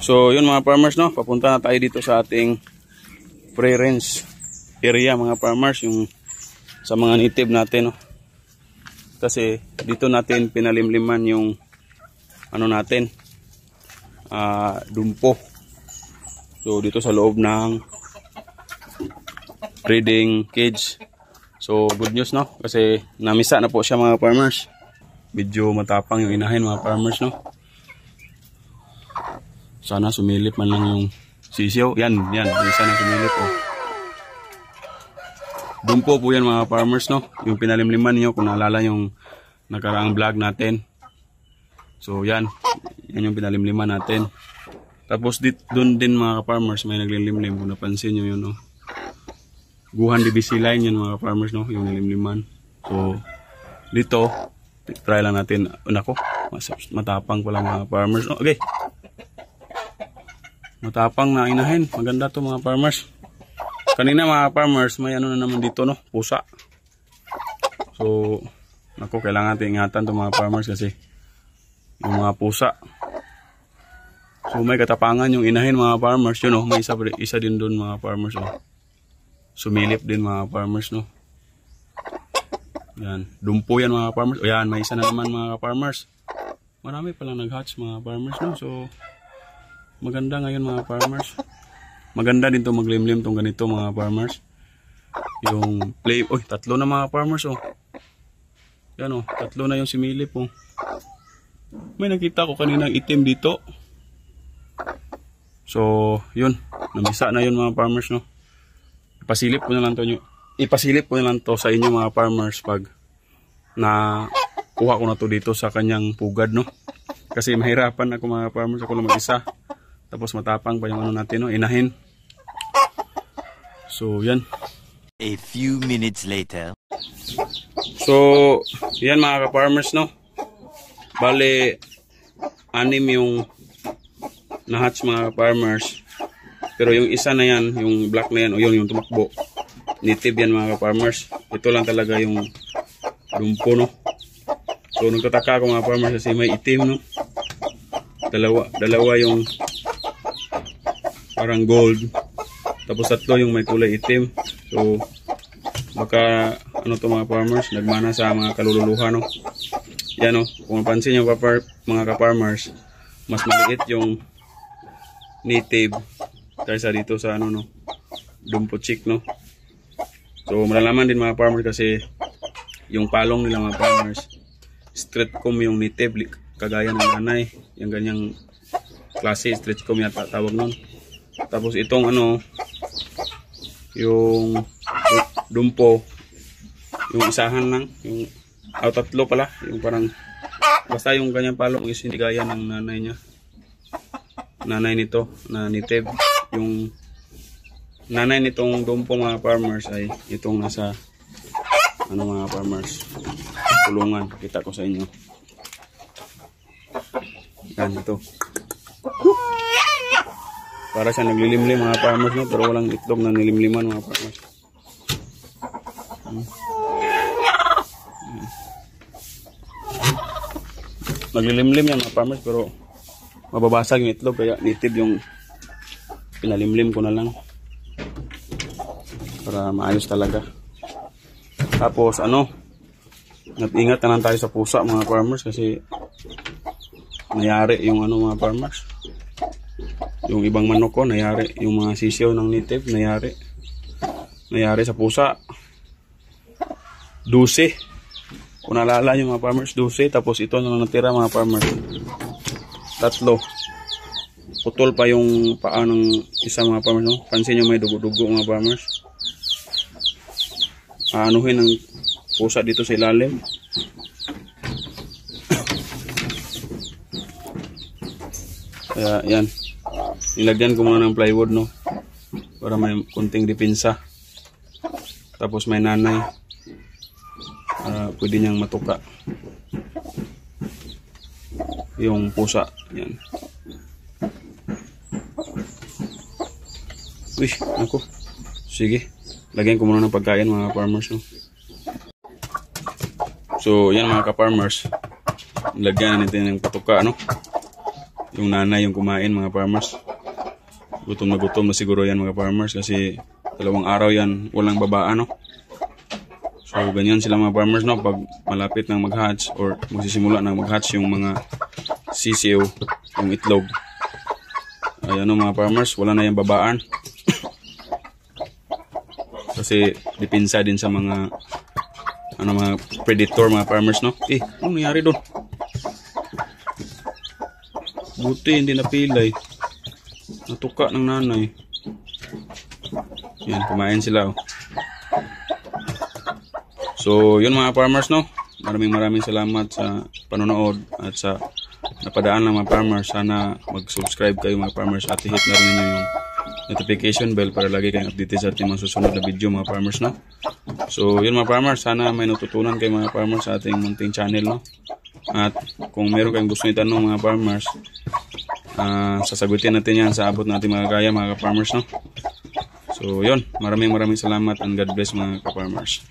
So yun mga farmers, no, papunta na tayo dito sa ating free range area mga farmers, yung sa mga native natin, no. Kasi dito natin pinalimliman yung ano natin, dumpo. So dito sa loob ng breeding cage. So good news, no, kasi namisa na po siya mga farmers. Medyo matapang yung inahin mga farmers, no. Sana sumilip man lang yung sisiyo. Yan, isa na sumilip, oh. Dumpo po yan mga farmers, no, yung pinalimliman niyo kung naalala yung nakaraang vlog natin. So yan yung pinalimliman natin. Tapos doon din mga farmers may naglilimlim, kung napansin nyo yun, no. Guhan DBC line yan mga farmers, no, yung nilimliman. So dito try lang natin. Nako, matapang pala mga farmers, no? Okay, matapang na inahin. Maganda to mga farmers. Kanina mga farmers may ano na naman dito, no, pusa. So nako, kailangan natin ingatan to mga farmers kasi yung mga pusa. So may katapangan yung inahin mga farmers, yun, no. May isa din doon mga farmers, oh. Sumilip din mga farmers, no. Yan, dumpo yan mga farmers. O yan, may isa na naman mga farmers. Marami palang nag-hatch mga farmers, no. So maganda ngayon mga farmers. Maganda din to maglimlim tong ganito mga farmers. Yung play, oy, tatlo na mga farmers, oh. Yan, oh, tatlo na yung similip, oh. May nakita ko kaninang itim dito. So yun, namisa na yun mga farmers, no. Ipasilip ko na lang to sa inyo mga farmers pag na kuha ko na to dito sa kanyang pugad, no. Kasi mahirapan ako mga farmers, ako lang mag-isa. Tapos matapang pa yung ano natin, no, inahin. So yan. A few minutes later. So yan mga farmers, no. Bale 6 yung nahatch mga farmers. Pero yung isa na yan, yung black na yan, o yun, yung tumakbo, native yan mga farmers. Ito lang talaga yung dumpo, no. So nagtataka ako mga farmers kasi may itim, no. Dalawa yung parang gold, tapos tatlo yung may kulay itim. So baka ano to mga farmers, nagmana sa mga kalululuha, no. Yan, no, kung mapansin nyo mga ka-farmers, mas maliit yung native kaysa dito sa ano, no, dumpo chick, no. So malalaman din mga farmers kasi yung palong nila mga farmers, straight comb yung native, kagaya ng nanay, yung ganyang klase, straight comb yata tawag nun. Tapos itong ano, yung dumpo, yung isahan lang, yung tatlo pala, yung parang basta yung ganyang palong is hindi gaya ng nanay niya. Nanay nito na native, yung nanay nitong dumpo mga farmers ay itong nasa ano mga farmers, kulungan. Kita ko sa inyo. Yan, ito. Para siya naglilimlim mga farmers, no, pero walang itlog na nilimliman mga farmers. Naglilimlim yan mga farmers pero mababasag yung itlog, kaya native yung pinalimlim ko na lang para maayos talaga. Tapos ano, ingat na lang tayo sa pusa mga farmers kasi nayari yung ano mga farmers, yung ibang manok ko nayari, yung mga sisiyo ng native nayari sa pusa. 12, kung naalala yung mga farmers, 12. Tapos ito na lang natira mga farmers, 3. Putol pa yung paa ng isa mga farmers, no? Pansin nyo may dugo-dugo mga farmers. Aanuhin ng pusa dito sa ilalim. Kaya yan, nilagyan ko muna ng plywood, no, para may kunting depensa. Tapos may nanay, pwede niyang matuka yung pusa. Yan. Uy, ako. Sige, lagyan ko muna ng pagkain mga farmers, no? So yan mga ka-farmers, lagyan natin ng patuka, no, Yung nanay yung kumain mga farmers. Gutom na siguro yan mga farmers kasi 2 araw yan walang babaan, no? So ganyan sila mga farmers, no? Pag malapit nang mag-hatch or magsisimula nang mag-hatch yung mga sisiw, yung itlog. Ayan, no, mga farmers, wala na yung babaan. Kasi dipinsa din sa mga mga predator mga farmers, no? Ano nangyari doon? Buti hindi napilay. Natuka ng nanay. Yan, kumain sila, oh. So, yun mga farmers, no? Maraming salamat sa panonood at sa napadaan ng mga farmers. Sana mag-subscribe kayo mga farmers at hit na rin ninyo yung notification bell para lagi kayong updated sa ating mga susunod na video mga farmers, no? So, yun mga farmers, sana may natutunan kayo mga farmers sa ating munting channel, no? At kung meron kayong gusto itanong mga farmers, sasagutin natin yan sa abot natin mga kaya mga farmers, no? So, yun. Maraming salamat and God bless mga ka-farmers.